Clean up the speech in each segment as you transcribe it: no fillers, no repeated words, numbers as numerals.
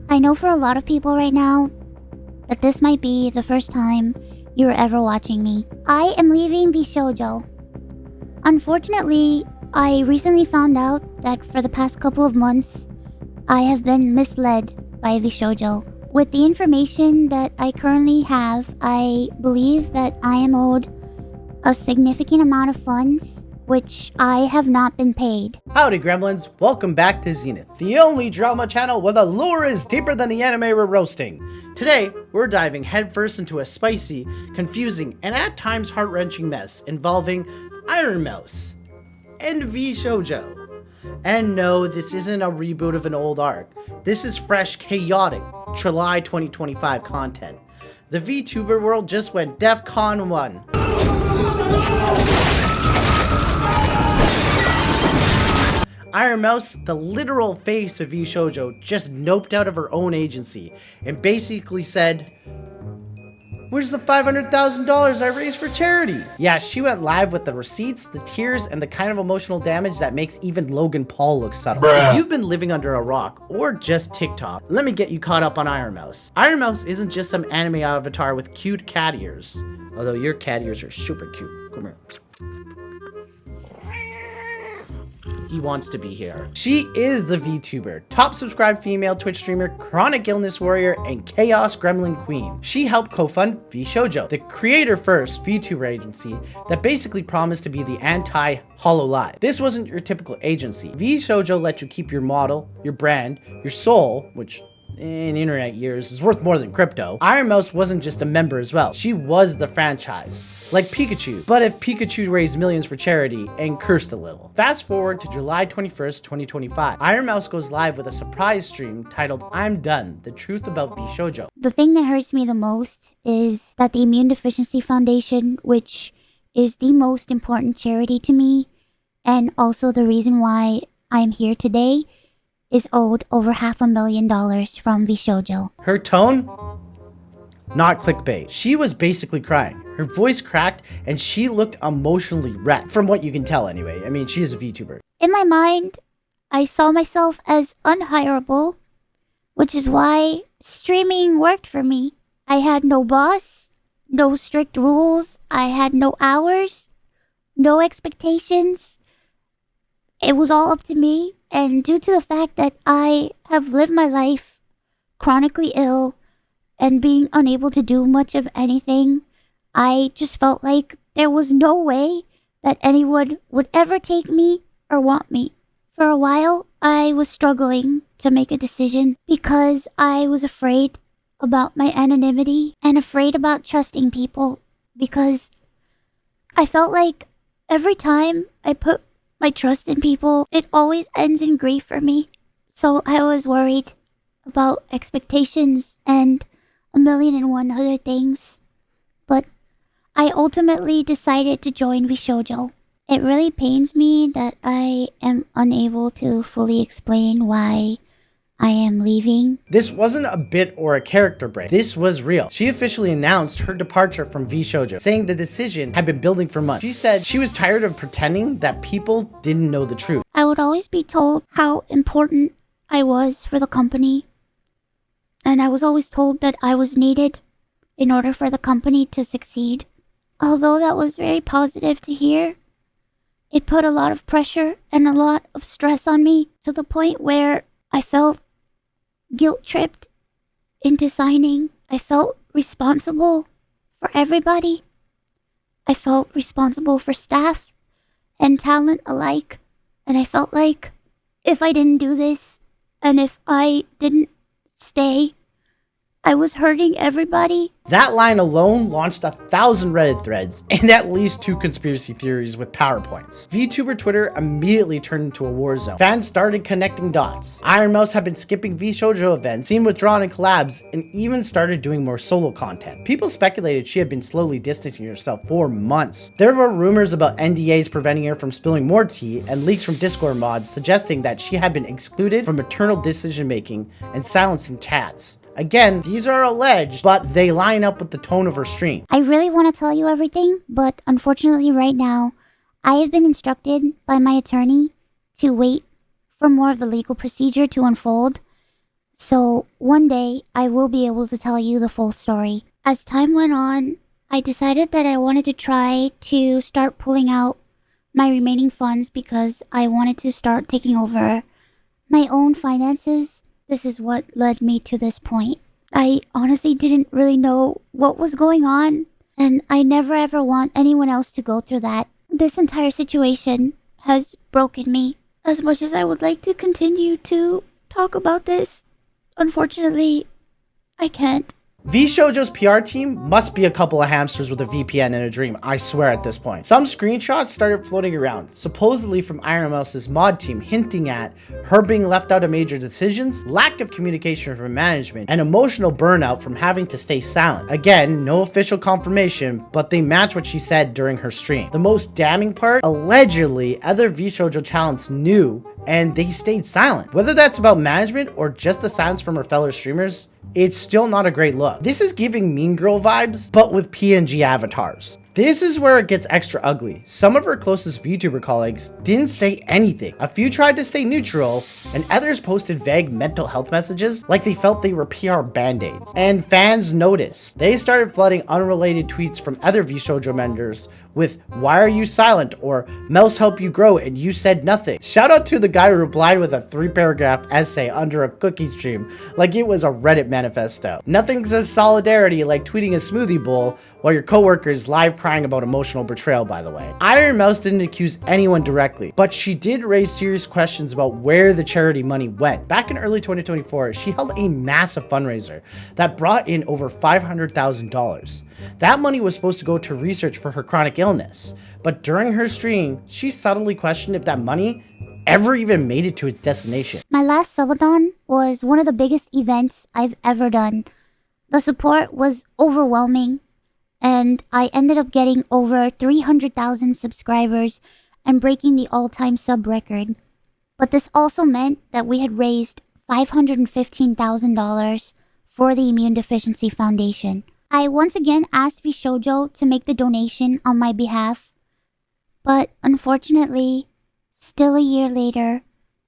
I know for a lot of people right now that this might be the first time you're ever watching me. I am leaving VShojo. Unfortunately, I recently found out that for the past couple of months, I have been misled by VShojo. With the information that I currently have, I believe that I am owed a significant amount of funds, which I have not been paid. Howdy gremlins, welcome back to Zenith, the only drama channel where the lore is deeper than the anime we're roasting. Today, we're diving headfirst into a spicy, confusing, and at times heart-wrenching mess involving Ironmouse and VShojo. And no, this isn't a reboot of an old arc. This is fresh, chaotic, July 2025 content. The VTuber world just went DEFCON 1. Ironmouse, the literal face of VShojo, just noped out of her own agency and basically said, "Where's the $500,000 I raised for charity?" Yeah, she went live with the receipts, the tears, and the kind of emotional damage that makes even Logan Paul look subtle. Bruh. If you've been living under a rock or just TikTok, let me get you caught up on Ironmouse. Ironmouse isn't just some anime avatar with cute cat ears, although your cat ears are super cute. Come here. He wants to be here. She is the VTuber, top subscribed female Twitch streamer, chronic illness warrior, and chaos gremlin queen. She helped co-fund VShojo, the creator-first VTuber agency that basically promised to be the anti-Hololive. This wasn't your typical agency. VShojo let you keep your model, your brand, your soul, which in internet years is worth more than crypto. Ironmouse wasn't just a member as well. She was the franchise, like Pikachu. But if Pikachu raised millions for charity and cursed a little. Fast forward to July 21st, 2025. Ironmouse goes live with a surprise stream titled "I'm Done, the Truth About VShojo." The thing that hurts me the most is that the Immune Deficiency Foundation, which is the most important charity to me, and also the reason why I'm here today, is owed over $500,000 from VShojo. Her tone? Not clickbait. She was basically crying. Her voice cracked and she looked emotionally wrecked. From what you can tell anyway. I mean, she is a VTuber. In my mind, I saw myself as unhireable, which is why streaming worked for me. I had no boss, no strict rules, I had no hours, no expectations. It was all up to me, and due to the fact that I have lived my life chronically ill and being unable to do much of anything, I just felt like there was no way that anyone would ever take me or want me. For a while, I was struggling to make a decision because I was afraid about my anonymity and afraid about trusting people, because I felt like every time I put my trust in people, it always ends in grief for me. So I was worried about expectations and 1,000,001 other things. But I ultimately decided to join VShojo. It really pains me that I am unable to fully explain why I am leaving. This wasn't a bit or a character break. This was real. She officially announced her departure from VShojo, saying the decision had been building for months. She said she was tired of pretending that people didn't know the truth. I would always be told how important I was for the company, and I was always told that I was needed in order for the company to succeed. Although that was very positive to hear, it put a lot of pressure and a lot of stress on me, to the point where I felt guilt-tripped into signing. I felt responsible for everybody. I felt responsible for staff and talent alike. And I felt like if I didn't do this and if I didn't stay, I was hurting everybody. That line alone launched 1,000 Reddit threads and at least 2 conspiracy theories with PowerPoints. VTuber Twitter immediately turned into a war zone. Fans started connecting dots. Ironmouse had been skipping VShojo events, seen withdrawn in collabs, and even started doing more solo content. People speculated she had been slowly distancing herself for months. There were rumors about NDAs preventing her from spilling more tea, and leaks from Discord mods suggesting that she had been excluded from eternal decision making and silencing chats. Again, these are alleged, but they line up with the tone of her stream. I really want to tell you everything, but unfortunately right now, I have been instructed by my attorney to wait for more of the legal procedure to unfold. So one day I will be able to tell you the full story. As time went on, I decided that I wanted to try to start pulling out my remaining funds because I wanted to start taking over my own finances. This is what led me to this point. I honestly didn't really know what was going on, and I never ever want anyone else to go through that. This entire situation has broken me. As much as I would like to continue to talk about this, unfortunately, I can't. VShojo's PR team must be a couple of hamsters with a VPN and a dream, I swear at this point. Some screenshots started floating around, supposedly from Ironmouse's mod team, hinting at her being left out of major decisions, lack of communication from management, and emotional burnout from having to stay silent. Again, no official confirmation, but they match what she said during her stream. The most damning part, allegedly, other VShojo talents knew and they stayed silent. Whether that's about management or just the silence from her fellow streamers, it's still not a great look. This is giving Mean Girl vibes, but with PNG avatars. This is where it gets extra ugly. Some of her closest VTuber colleagues didn't say anything. A few tried to stay neutral, and others posted vague mental health messages like they felt they were PR band-aids. And fans noticed. They started flooding unrelated tweets from other VShojo members with "Why are you silent?" or "Mouse help you grow and you said nothing." Shout out to the guy who replied with a 3-paragraph essay under a cookie stream like it was a Reddit manifesto. Nothing says solidarity like tweeting a smoothie bowl while your coworker is live crying about emotional betrayal, by the way. Ironmouse didn't accuse anyone directly, but she did raise serious questions about where the charity money went. Back in early 2024, she held a massive fundraiser that brought in over $500,000. That money was supposed to go to research for her chronic illness, but during her stream, she subtly questioned if that money ever even made it to its destination. My last subathon was one of the biggest events I've ever done. The support was overwhelming, and I ended up getting over 300,000 subscribers and breaking the all-time sub record. But this also meant that we had raised $515,000 for the Immune Deficiency Foundation. I once again asked VShojo to make the donation on my behalf, but unfortunately, still a year later,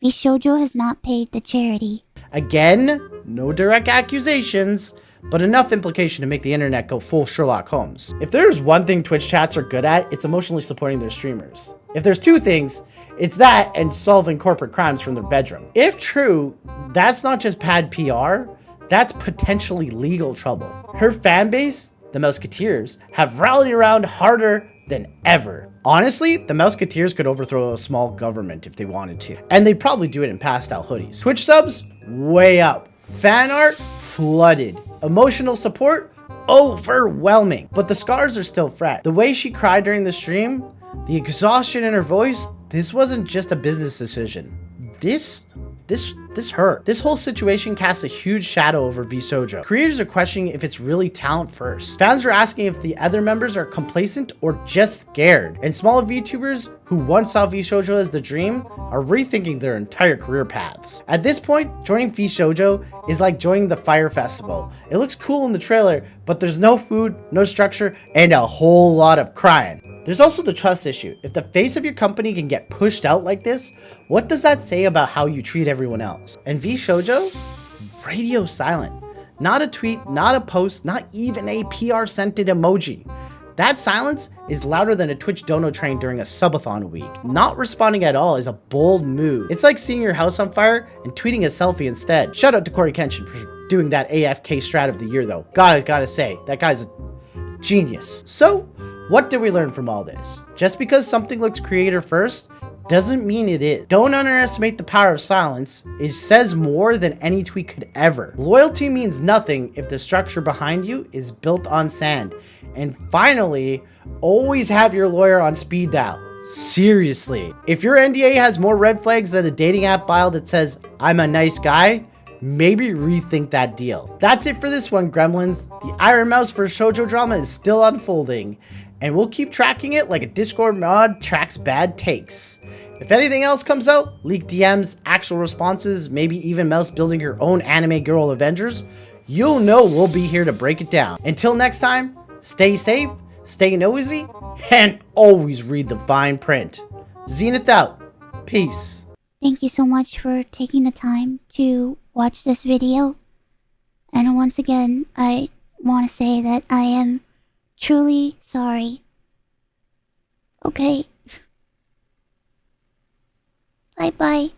VShojo has not paid the charity. Again, no direct accusations, but enough implication to make the internet go full Sherlock Holmes. If there's one thing Twitch chats are good at, it's emotionally supporting their streamers. If there's two things, it's that and solving corporate crimes from their bedroom. If true, that's not just bad PR, that's potentially legal trouble. Her fan base, the Mouseketeers, have rallied around harder than ever. Honestly, the Mouseketeers could overthrow a small government if they wanted to, and they'd probably do it in pastel hoodies. Twitch subs, way up. Fan art, flooded. Emotional support, overwhelming. But the scars are still fresh. The way she cried during the stream, the exhaustion in her voice, this wasn't just a business decision. This hurt. This whole situation casts a huge shadow over VShojo. Creators are questioning if it's really talent first. Fans are asking if the other members are complacent or just scared. And smaller VTubers who once saw VShojo as the dream are rethinking their entire career paths. At this point, joining VShojo is like joining the Fire Festival. It looks cool in the trailer, but there's no food, no structure, and a whole lot of crying. There's also the trust issue. If the face of your company can get pushed out like this, what does that say about how you treat everyone else? And VShojo? Radio silent. Not a tweet, not a post, not even a PR-scented emoji. That silence is louder than a Twitch dono train during a subathon week. Not responding at all is a bold move. It's like seeing your house on fire and tweeting a selfie instead. Shout out to Corey Kenshin for doing that AFK strat of the year though. Gotta say, that guy's a genius. So, what did we learn from all this? Just because something looks creator first doesn't mean it is. Don't underestimate the power of silence. It says more than any tweet could ever. Loyalty means nothing if the structure behind you is built on sand. And finally, always have your lawyer on speed dial. Seriously. If your NDA has more red flags than a dating app bio that says, "I'm a nice guy," maybe rethink that deal. That's it for this one, Gremlins. The Ironmouse VShojo drama is still unfolding, and we'll keep tracking it like a Discord mod tracks bad takes. If anything else comes out, leaked DMs, actual responses, maybe even Mouse building her own anime girl Avengers, you'll know we'll be here to break it down. Until next time, stay safe, stay nosy, and always read the fine print. Zenith out. Peace. Thank you so much for taking the time to watch this video. And once again, I want to say that I am truly sorry. Okay. Bye-bye.